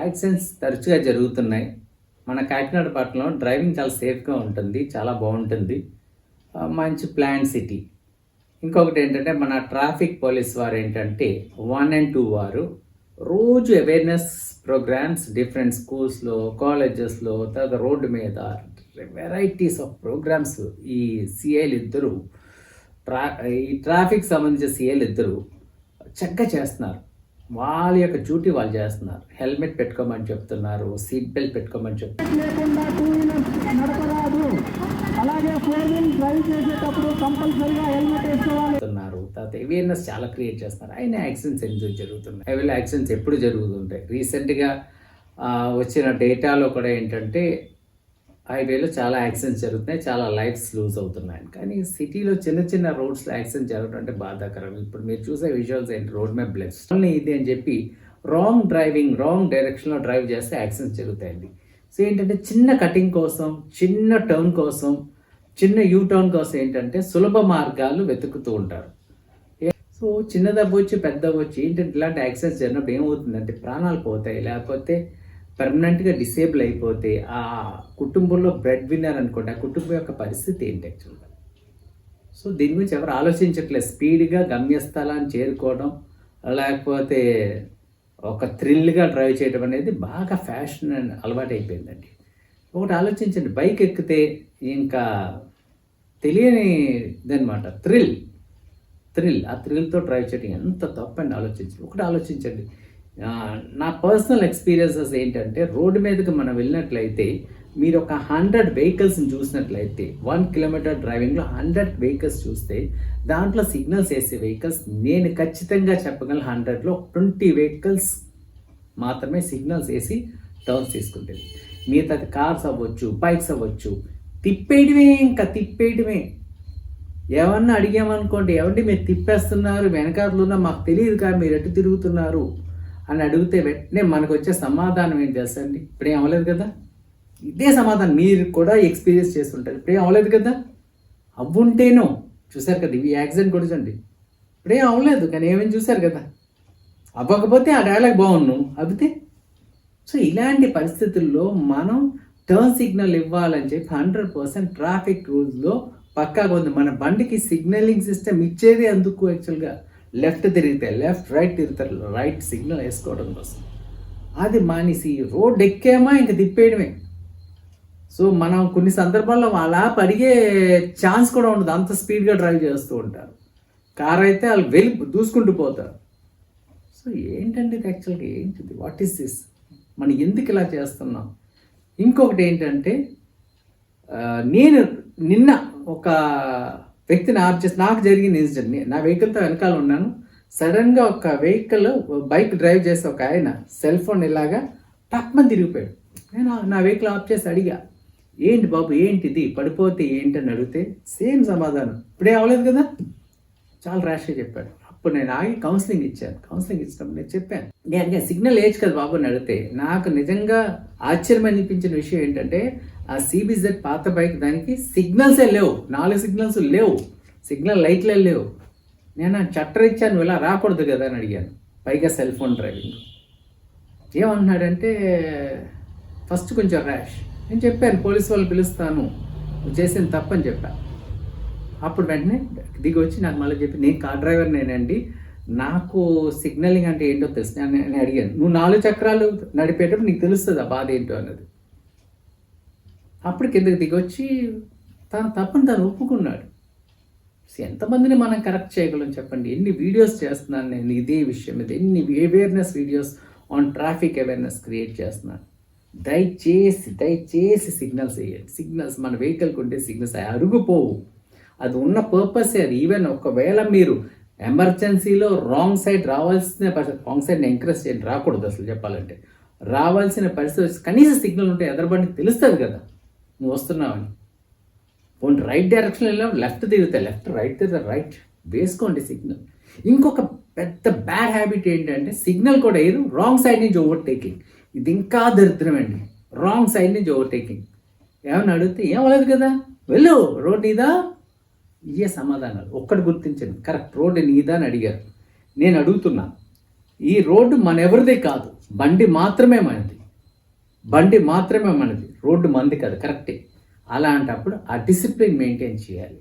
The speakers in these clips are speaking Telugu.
యాక్సిడెంట్స్ తరచుగా జరుగుతున్నాయి. మన కాకినాడ పట్టణంలో డ్రైవింగ్ చాలా సేఫ్గా ఉంటుంది, చాలా బాగుంటుంది, మంచి ప్లాన్ సిటీ. ఇంకొకటి ఏంటంటే మన ట్రాఫిక్ పోలీస్ వారు ఏంటంటే 1 and 2 వారు రోజు అవేర్నెస్ ప్రోగ్రామ్స్ డిఫరెంట్ స్కూల్స్లో, కాలేజెస్లో, తర్వాత రోడ్డు మీద వెరైటీస్ ఆఫ్ ప్రోగ్రామ్స్ ఈ సిఐలు ఇద్దరు ఈ ట్రాఫిక్ సంబంధించిన సిఐలు ఇద్దరు చక్కగా చేస్తున్నారు. వాళ్ళ యొక్క డ్యూటీ వాళ్ళు చేస్తున్నారు. హెల్మెట్ పెట్టుకోమని చెప్తున్నారు, సీట్ బెల్ట్ పెట్టుకోమని చెప్తున్నారు. తర్వాత అవేర్నెస్ చాలా క్రియేట్ చేస్తున్నారు. అయినా యాక్సిడెంట్స్ ఎందుకు జరుగుతున్నాయి? అవి యాక్సిడెంట్స్ ఎప్పుడు జరుగుతుంటాయి. రీసెంట్గా వచ్చిన డేటాలో కూడా ఏంటంటే హైవేలో చాలా యాక్సిడెంట్స్ జరుగుతున్నాయి, చాలా లైఫ్స్ లూజ్ అవుతున్నాయి. కానీ సిటీలో చిన్న చిన్న రోడ్స్లో యాక్సిడెంట్ జరగడం అంటే బాధాకరం. ఇప్పుడు మీరు చూసే విజువల్స్ ఏంటి, రోడ్ మీద బ్లడ్స్ ఇది అని చెప్పి రాంగ్ డైరెక్షన్లో డ్రైవ్ చేస్తే యాక్సిడెంట్స్ జరుగుతాయండి. సో ఏంటంటే చిన్న కటింగ్ కోసం, చిన్న టర్న్ కోసం, చిన్న యూ టర్న్ కోసం ఏంటంటే సులభ మార్గాలు వెతుకుతూ ఉంటారు. సో చిన్న దెబ్బ వచ్చి పెద్ద వచ్చి ఏంటంటే ఇలాంటి యాక్సిడెంట్స్ జరిగినప్పుడు ఏమవుతుందంటే ప్రాణాలు పోతాయి, లేకపోతే పర్మనెంట్గా డిసేబుల్ అయిపోతే ఆ కుటుంబంలో బ్రెడ్ విన్నర్ అనుకోండి, ఆ కుటుంబం యొక్క పరిస్థితి ఏంటి యాక్చువల్గా. సో దీని గురించి ఎవరు ఆలోచించట్లేదు. స్పీడ్గా గమ్యస్థలాన్ని చేరుకోవడం, లేకపోతే ఒక థ్రిల్గా డ్రైవ్ చేయడం అనేది బాగా ఫ్యాషన్ అండ్ అలవాటు అయిపోయిందండి. ఒకటి ఆలోచించండి, బైక్ ఎక్కితే ఇంకా తెలియని ఇదనమాట థ్రిల్. ఆ థ్రిల్తో డ్రైవ్ చేయడం ఎంత తప్పని ఆలోచించండి. ఒకటి ఆలోచించండి, నా పర్సనల్ ఎక్స్పీరియన్సెస్ ఏంటంటే రోడ్డు మీదకి మనం వెళ్ళినట్లయితే మీరు ఒక 100 వెహికల్స్ని చూసినట్లయితే 1 kilometer డ్రైవింగ్లో 100 వెహికల్స్ చూస్తే దాంట్లో సిగ్నల్స్ వేసే వెహికల్స్ నేను ఖచ్చితంగా చెప్పగలను 100లో 20 వెహికల్స్ మాత్రమే సిగ్నల్స్ వేసి టర్న్స్ తీసుకుంటుంది. మిగతా కార్స్ అవ్వచ్చు, బైక్స్ అవ్వచ్చు, తిప్పేయడమే. ఏమన్నా అడిగామనుకోండి, ఏమంటే మీరు తిప్పేస్తున్నారు, వెనకాతలున్నా మాకు తెలియదు కానీ మీరు ఎటు తిరుగుతున్నారు అని అడిగితే వెంటనే మనకు వచ్చే సమాధానం ఏంటి తెలుసండి, ఇప్పుడేం అవ్వలేదు కదా. ఇదే సమాధానం మీరు కూడా ఎక్స్పీరియన్స్ చేస్తుంటారు. ఇప్పుడేం అవ్వలేదు కదా, అవ్వుంటేనో చూశారు కదా. ఇవి యాక్సిడెంట్ కూడా చూడండి, ఇప్పుడేం అవ్వలేదు కానీ ఏమేమి చూశారు కదా. అవ్వకపోతే ఆ డైలాగ్ బాగున్నాను అవితే. సో ఇలాంటి పరిస్థితుల్లో మనం టర్న్ సిగ్నల్ ఇవ్వాలని చెప్పి 100% ట్రాఫిక్ రూల్స్లో పక్కాగా ఉంది. మన బండికి సిగ్నలింగ్ సిస్టమ్ ఇచ్చేది అందుకు యాక్చువల్గా లెఫ్ట్ తిరిగితే లెఫ్ట్, రైట్ తిరుగుతారు రైట్ సిగ్నల్ వేసుకోవడం కోసం. అది మానేసి రోడ్ ఎక్కేమా ఇంక తిప్పేయడమే. సో మనం కొన్ని సందర్భాల్లో అలా పడిగే ఛాన్స్ కూడా ఉండదు, అంత స్పీడ్గా డ్రైవ్ చేస్తూ ఉంటారు. కార్ అయితే వాళ్ళు వెళ్ళి దూసుకుంటూ పోతారు. సో ఏంటంటే ఇది యాక్చువల్గా ఏంటిది, వాట్ ఈస్ దిస్, మనం ఎందుకు ఇలా చేస్తున్నాం? ఇంకొకటి ఏంటంటే నేను నిన్న ఒక వ్యక్తిని ఆప్ చేసి నాకు జరిగిన ఇన్సిడెంట్, నా వెహికల్తో వెనకాల ఉన్నాను. సడన్గా ఒక వెహికల్ బైక్ డ్రైవ్ చేసే ఒక ఆయన సెల్ ఫోన్ ఇలాగా టక్మని తిరిగిపోయాడు. నేను నా వెహికల్ ఆఫ్ చేసి అడిగా, ఏంటి బాబు ఏంటిది, పడిపోతే ఏంటని అడిగితే సేమ్ సమాధానం, ఇప్పుడే అవ్వలేదు కదా, చాలా ర్యాష్గా చెప్పాడు. అప్పుడు నేను ఆగి కౌన్సిలింగ్ ఇచ్చాను. కౌన్సిలింగ్ ఇచ్చినప్పుడు నేను చెప్పాను, నేను సిగ్నల్ ఏజ్ కదా బాబు అని అడిగితే నాకు నిజంగా ఆశ్చర్యం అనిపించిన విషయం ఏంటంటే ఆ CBZ పాత బైక్ దానికి సిగ్నల్సే లేవు, 4 సిగ్నల్స్ లేవు, సిగ్నల్ లైట్లే లేవు. నేను చట్టర్ ఇచ్చాను, ఇలా రాకూడదు కదా అని అడిగాను. పైగా సెల్ ఫోన్ డ్రైవింగ్. ఏమంటున్నాడంటే ఫస్ట్ కొంచెం ర్యాష్. నేను చెప్పాను పోలీసు వాళ్ళు పిలుస్తాను, నువ్వు చేసింది తప్పని చెప్పాను. అప్పుడు వెంటనే దిగి వచ్చి నాకు మళ్ళీ చెప్పి, నేను కార్ డ్రైవర్ నేనండి, నాకు సిగ్నలింగ్ అంటే ఏంటో తెలుసు. నేను అడిగాను, నువ్వు 4 చక్రాలు నడిపేటప్పుడు నీకు తెలుస్తుంది ఆ బాధ ఏంటో అన్నది. అప్పుడు కిందకి దిగొచ్చి తన తప్పని తను ఒప్పుకున్నాడు. ఎంతమందిని మనం కరెక్ట్ చేయగలం చెప్పండి. ఎన్ని వీడియోస్ చేస్తున్నాను నేను ఇదే విషయం మీద, ఎన్ని awareness videos on traffic awareness create చేస్తున్నాను. దయచేసి సిగ్నల్స్ వేయండి. సిగ్నల్స్ మన వెహికల్కి ఉంటే సిగ్నల్స్ అరుగుపోవు, అది ఉన్న పర్పసే అది. ఈవెన్ ఒకవేళ మీరు ఎమర్జెన్సీలో రాంగ్ సైడ్ రావాల్సిన పరిస్థితి, రాంగ్ సైడ్ని ఎంకరేజ్ చేయండి, రాకూడదు అసలు చెప్పాలంటే. రావాల్సిన పరిస్థితి కనీస సిగ్నల్ ఉంటే ఎదరబండికి తెలుస్తుంది కదా నువ్వు వస్తున్నావని. పోనీ రైట్ డైరెక్షన్ వెళ్ళినప్పుడు లెఫ్ట్ తిరిగితే లెఫ్ట్, రైట్ తిరిగితే రైట్, వేసుకోండి సిగ్నల్. ఇంకొక పెద్ద బ్యాడ్ హ్యాబిట్ ఏంటంటే సిగ్నల్ కూడా వేయరు, రాంగ్ సైడ్ నుంచి ఓవర్టేకింగ్. ఇది ఇంకా దరిద్రం అండి, రాంగ్ సైడ్ నుంచి ఓవర్టేకింగ్. ఏమన్నా అడిగితే ఏం అవ్వలేదు కదా, వెళ్ళు, రోడ్ నీదా, ఇవే సమాధానాలు. ఒక్కటి గుర్తించండి, కరెక్ట్ రోడ్డు నీదా అని అడిగారు. నేను అడుగుతున్నా, ఈ రోడ్డు మన ఎవరిదే కాదు, బండి మాత్రమే మనది, బండి మాత్రమే మనది, రోడ్డు మంది కాదు, కరెక్టే. అలాంటప్పుడు ఆ డిసిప్లిన్ మెయింటైన్ చేయాలి.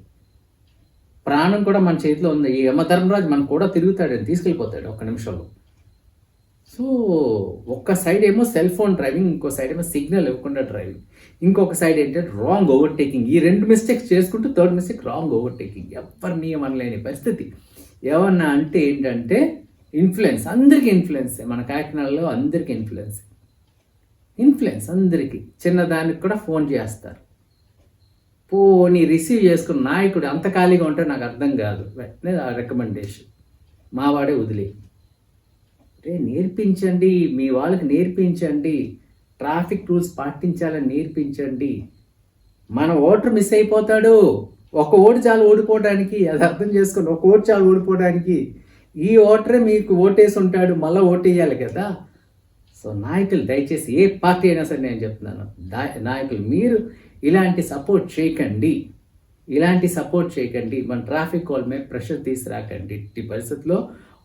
ప్రాణం కూడా మన చేతిలో ఉంది. ఈ యమధర్మరాజు మనకు కూడా తిరుగుతాడు, తీసుకెళ్ళిపోతాడు ఒక్క నిమిషంలో. సో ఒక్క సైడ్ ఏమో సెల్ ఫోన్ డ్రైవింగ్, ఇంకో సైడ్ ఏమో సిగ్నల్ ఇవ్వకుండా డ్రైవింగ్, ఇంకొక సైడ్ ఏంటంటే రాంగ్ ఓవర్టేకింగ్. ఈ 2 మిస్టేక్స్ చేసుకుంటూ థర్డ్ మిస్టేక్ రాంగ్ ఓవర్టేకింగ్. ఎవరు నియమం లేని పరిస్థితి. ఏమన్నా అంటే ఏంటంటే ఇన్ఫ్లుయెన్స్, అందరికీ ఇన్ఫ్లుయెన్సే. మన కాకినాడలో అందరికీ ఇన్ఫ్లుయెన్స్ అందరికీ. చిన్నదానికి కూడా ఫోన్ చేస్తారు. పోనీ రిసీవ్ చేసుకున్న నాయకుడు అంత ఖాళీగా ఉంటే నాకు అర్థం కాదు. వెంటనే ఆ రికమెండేషన్ మావాడే వదిలే. నేర్పించండి, మీ వాళ్ళకి నేర్పించండి, ట్రాఫిక్ రూల్స్ పాటించాలని నేర్పించండి. మన ఓటర్ మిస్ అయిపోతాడు. ఒక ఓటు చాలు ఓడిపోవడానికి, అది అర్థం చేసుకోండి. ఒక ఓటు చాలు ఓడిపోవడానికి. ఈ ఓటరే మీకు ఓటేసి ఉంటాడు, మళ్ళీ ఓటేయాలి కదా. సో నాయకులు దయచేసి, ఏ పార్టీ అయినా సరే నేను చెప్తున్నాను, నాయకులు మీరు ఇలాంటి సపోర్ట్ చేయకండి. మన ట్రాఫిక్ వాళ్ళ మీద ప్రెషర్ తీసుకురాకండి. ఈ పరిస్థితిలో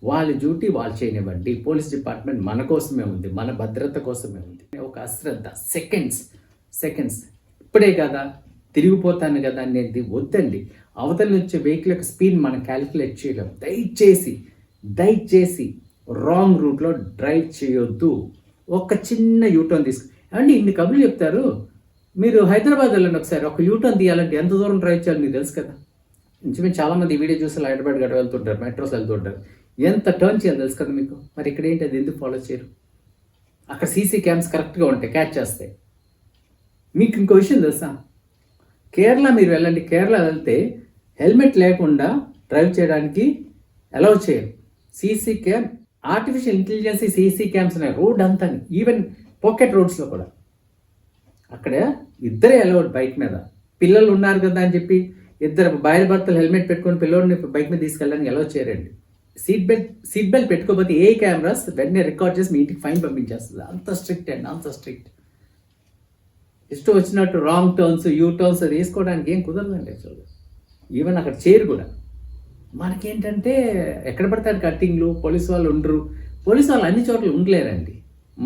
వాళ్ళ డ్యూటీ వాళ్ళు చేయనివ్వండి. పోలీస్ డిపార్ట్మెంట్ మన కోసమే ఉంది, మన భద్రత కోసమే ఉంది. ఒక అశ్రద్ధ, సెకండ్స్ ఇప్పుడే కదా తిరిగిపోతాను కదా అనేది వద్దండి. అవతల నుంచి వెహికల్ యొక్క స్పీడ్ మనం క్యాలిక్యులేట్ చేయలేం. దయచేసి రాంగ్ రూట్లో డ్రైవ్ చేయొద్దు. ఒక చిన్న యూటర్న్ అండి, ఇన్ని కబుర్లు చెప్తారు. మీరు హైదరాబాద్ వెళ్ళండి ఒకసారి. ఒక యూటర్న్ తీయాలంటే ఎంత దూరం డ్రైవ్ చేయాలి మీకు తెలుసు కదా. ఇంచుమించు చాలామంది వీడియో చూసి హైదరాబాద్ గట్ట వెళ్తుంటారు, మెట్రోస్ వెళ్తుంటారు. ఎంత టర్న్ చేయాలి తెలుసు కదా మీకు. మరి ఇక్కడ ఏంటి, అది ఎందుకు ఫాలో చేయరు? అక్కడ సీసీ క్యామ్స్ కరెక్ట్గా ఉంటాయి, క్యాచ్ చేస్తాయి. మీకు ఇంకో విషయం తెలుసా, కేరళ మీరు వెళ్ళండి. కేరళ వెళ్తే హెల్మెట్ లేకుండా డ్రైవ్ చేయడానికి అలౌ చేయరు. CC cam, artificial intelligence CC cams ఉన్నాయి రోడ్ అంతా, ఈవెన్ పాకెట్ రోడ్స్లో కూడా. అక్కడ ఇద్దరే అలౌడ్ బైక్ మీద. పిల్లలు ఉన్నారు కదా అని చెప్పి ఇద్దరు భార్య భర్తలు హెల్మెట్ పెట్టుకొని పిల్లల్ని బైక్ మీద తీసుకెళ్ళడానికి అలౌ చేయరండి. సీట్ బెల్ట్ పెట్టుకోకపోతే ఏ కెమెరాస్ వెంటనే రికార్డ్ చేసి మీ ఇంటికి ఫైన్ పంపించేస్తుంది. అంత స్ట్రిక్ట్. ఇష్టం వచ్చినట్టు రాంగ్ టర్న్స్, యూ టర్న్స్ అది వేసుకోవడానికి ఏం కుదరదండి యాక్చువల్గా. ఈవెన్ అక్కడ చేయరు కూడా. మనకేంటంటే ఎక్కడ పడతారు కట్టింగ్లు, పోలీసు వాళ్ళు ఉండరు. పోలీసు వాళ్ళు అన్ని చోట్ల ఉండలేరండి.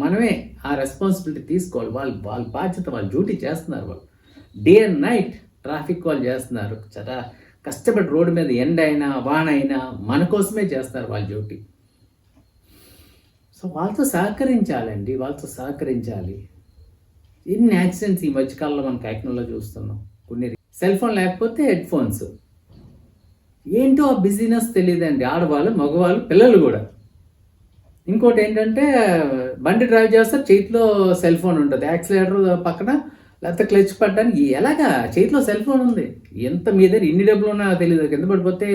మనమే ఆ రెస్పాన్సిబిలిటీ తీసుకోవాలి. వాళ్ళ బాధ్యత, వాళ్ళ డ్యూటీ చేస్తున్నారు. వాళ్ళు డే అండ్ నైట్ ట్రాఫిక్ వాళ్ళు చేస్తున్నారు. చాలా కష్టపడి రోడ్డు మీద ఎండ అయినా వాన అయినా మన కోసమే చేస్తారు వాళ్ళ డ్యూటీ. సో వాళ్ళతో సహకరించాలి. ఎన్ని యాక్సిడెంట్స్ ఈ మధ్యకాలంలో మనం కాకినాడలో చూస్తున్నాం. కొన్ని సెల్ ఫోన్ లేకపోతే హెడ్ ఫోన్స్. ఏంటో ఆ బిజీనెస్ తెలియదండి. ఆడవాళ్ళు, మగవాళ్ళు, పిల్లలు కూడా. ఇంకోటి ఏంటంటే బండి డ్రైవ్ చేస్తారు, చేతిలో సెల్ ఫోన్ ఉంటుంది. యాక్సిలేటర్ పక్కన లేకపోతే క్లచ్ పట్టడానికి ఎలాగా చేతిలో సెల్ ఫోన్ ఉంది. ఎంత మీ దగ్గర ఇన్ని డబ్బులు ఉన్నా తెలియదు. కింద పడిపోతే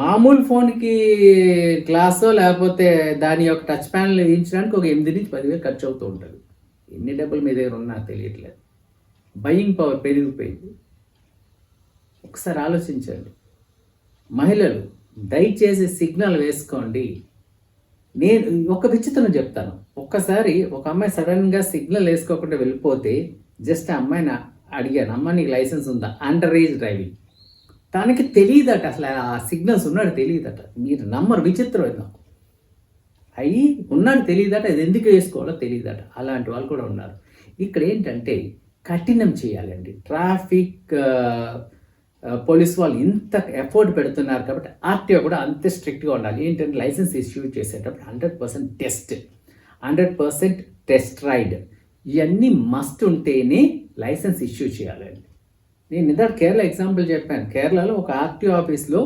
మామూలు ఫోన్కి గ్లాసో లేకపోతే దాని యొక్క టచ్ ప్యానల్ వేయించడానికి ఒక 8 నుంచి 10,000 ఖర్చు అవుతూ ఉంటుంది. ఎన్ని డబ్బులు మీ దగ్గర ఉన్నా తెలియట్లేదు. బయింగ్ పవర్ పెరిగిపోయింది. ఒకసారి ఆలోచించండి. మహిళలు దయచేసి సిగ్నల్ వేసుకోండి. నేను ఒక విచిత్రం చెప్తాను. ఒక్కసారి ఒక అమ్మాయి సడన్గా సిగ్నల్ వేసుకోకుండా వెళ్ళిపోతే జస్ట్ ఆ అమ్మాయిని అడిగాను, అమ్మ నీకు లైసెన్స్ ఉందా? Under age driving. తనకి తెలియదట, అసలు ఆ సిగ్నల్స్ ఉన్నాడు తెలియదట. మీరు నమ్మరు, విచిత్రం నాకు. అయ్యి ఉన్నాడు తెలియదట, అది ఎందుకు వేసుకోవాలో తెలియదట. అలాంటి వాళ్ళు కూడా ఉన్నారు. ఇక్కడ ఏంటంటే కఠినం చేయాలండి. ట్రాఫిక్ పోలీస్ వాళ్ళు ఇంత ఎఫర్ట్ పెడుతున్నారు కాబట్టి ఆర్టీఓ కూడా అంతే స్ట్రిక్ట్గా ఉండాలి. ఏంటంటే లైసెన్స్ ఇష్యూ చేసేటప్పుడు 100% టెస్ట్ రైడ్ ఇవన్నీ మస్ట్ ఉంటేనే లైసెన్స్ ఇష్యూ చేయాలండి. నేను ఇందాక కేరళ ఎగ్జాంపుల్ చెప్పాను. కేరళలో ఒక ఆర్టీఓ ఆఫీస్లో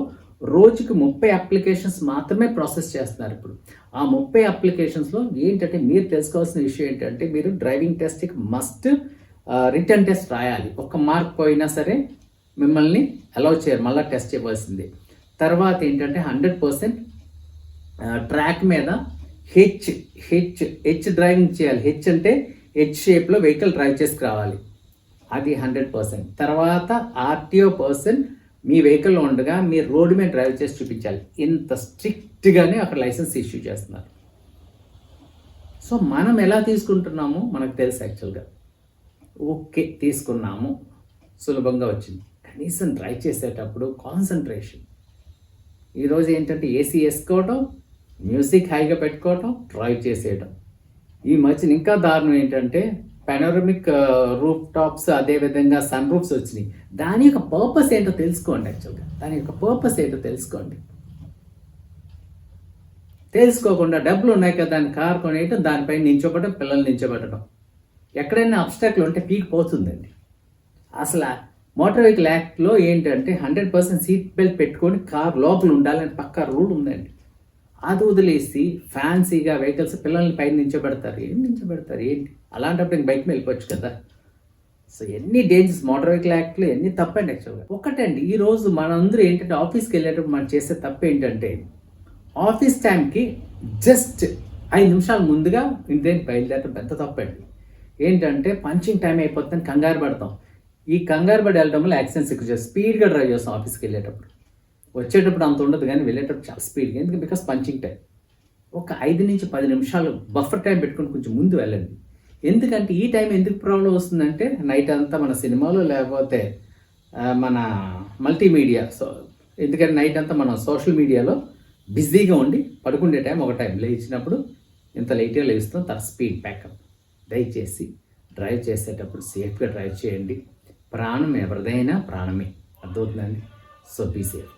రోజుకి 30 అప్లికేషన్స్ మాత్రమే ప్రాసెస్ చేస్తున్నారు. ఇప్పుడు ఆ 30 అప్లికేషన్స్లో ఏంటంటే మీరు తెలుసుకోవాల్సిన విషయం ఏంటంటే మీరు డ్రైవింగ్ టెస్ట్కి మస్ట్ రిటర్న్ టెస్ట్ రాయాలి. ఒక మార్క్ పోయినా సరే మిమ్మల్ని అలౌ చేయరు, మళ్ళీ టెస్ట్ చేయవలసింది. తర్వాత ఏంటంటే 100% ట్రాక్ మీద హెచ్ డ్రైవింగ్ చేయాలి. హెచ్ అంటే హెచ్ షేప్లో వెహికల్ డ్రైవ్ చేసుకు రావాలి, అది 100%. తర్వాత ఆర్టీఓ పర్సన్ మీ వెహికల్లో ఉండగా మీరు రోడ్డు మీద డ్రైవ్ చేసి చూపించాలి. ఇంత స్ట్రిక్ట్గానే అక్కడ లైసెన్స్ ఇష్యూ చేస్తున్నారు. సో మనం ఎలా తీసుకుంటున్నామో మనకు తెలుసు యాక్చువల్గా. ఓకే తీసుకున్నాము, సులభంగా వచ్చింది. కనీసం డ్రైవ్ చేసేటప్పుడు కాన్సన్ట్రేషన్. ఈరోజు ఏంటంటే ఏసీ వేసుకోవటం, మ్యూజిక్ హైగా పెట్టుకోవటం, డ్రైవ్ చేసేయడం. ఈ మధ్యన ఇంకా దారుణం ఏంటంటే పెనోరమిక్ రూఫ్ టాప్స్, అదేవిధంగా సన్ రూఫ్స్ వచ్చినాయి. దాని యొక్క పర్పస్ ఏంటో తెలుసుకోండి. యాక్చువల్గా దాని యొక్క పర్పస్ ఏంటో తెలుసుకోండి. తెలుసుకోకుండా డబ్బులు ఉన్నాయి కదా దాన్ని కార్ కొనేయటం, దానిపైన నించోబెట్టడం, పిల్లల్ని నించోబెట్టడం. ఎక్కడైనా అబ్స్టాక్లు ఉంటే పీక్ పోతుందండి. అసలు మోటార్ వెహికల్ యాక్ట్లో ఏంటంటే 100% సీట్ బెల్ట్ పెట్టుకొని కార్ లోపల ఉండాలని పక్కా రూల్ ఉందండి. అది వదిలేసి ఫ్యాన్సీగా వెహికల్స్ పిల్లల్ని పైన నించోబెడతారు. ఏంటి అలాంటప్పుడు ఇంక బైక్ మీద వెళ్ళిపోవచ్చు కదా. సో ఎన్ని డేంజర్స్ మోటార్ వెహికల్ యాక్ట్లో ఎన్ని తప్పండి. యాక్చువల్గా ఒకటండి, ఈరోజు మనందరూ ఏంటంటే ఆఫీస్కి వెళ్ళేటప్పుడు మనం చేసే తప్పు ఏంటంటే ఆఫీస్ టైంకి జస్ట్ 5 నిమిషాల ముందుగా ఇంటి బయలుదేరడం పెద్ద తప్పండి. ఏంటంటే పంచింగ్ టైం అయిపోతుందని కంగారు పడతాం. ఈ కంగారు పడి వెళ్ళడం వల్ల యాక్సిడెంట్స్ ఎక్కువ చేస్తాం. స్పీడ్గా డ్రైవ్ చేస్తాం ఆఫీస్కి వెళ్ళేటప్పుడు. వచ్చేటప్పుడు అంత ఉండదు కానీ వెళ్ళేటప్పుడు చాలా స్పీడ్గా, ఎందుకంటే బికాస్ పంచింగ్ టైం. ఒక 5 నుంచి 10 నిమిషాలు బఫర్ టైం పెట్టుకుని కొంచెం ముందు వెళ్ళండి. ఎందుకంటే ఈ టైం ఎందుకు ప్రాబ్లం వస్తుందంటే నైట్ అంతా మన సినిమాలో లేకపోతే మన మల్టీమీడియా. సో ఎందుకంటే నైట్ అంతా మనం సోషల్ మీడియాలో బిజీగా ఉండి పడుకునే టైం ఒక టైం లేచినప్పుడు ఇంత లేట్గా లేస్తాం. తర్వాత స్పీడ్ బ్యాకప్. దయచేసి డ్రైవ్ చేసేటప్పుడు సేఫ్గా డ్రైవ్ చేయండి. ప్రాణం ఎవరిదైనా ప్రాణమే, అర్థమవుతుందండి. So be safe.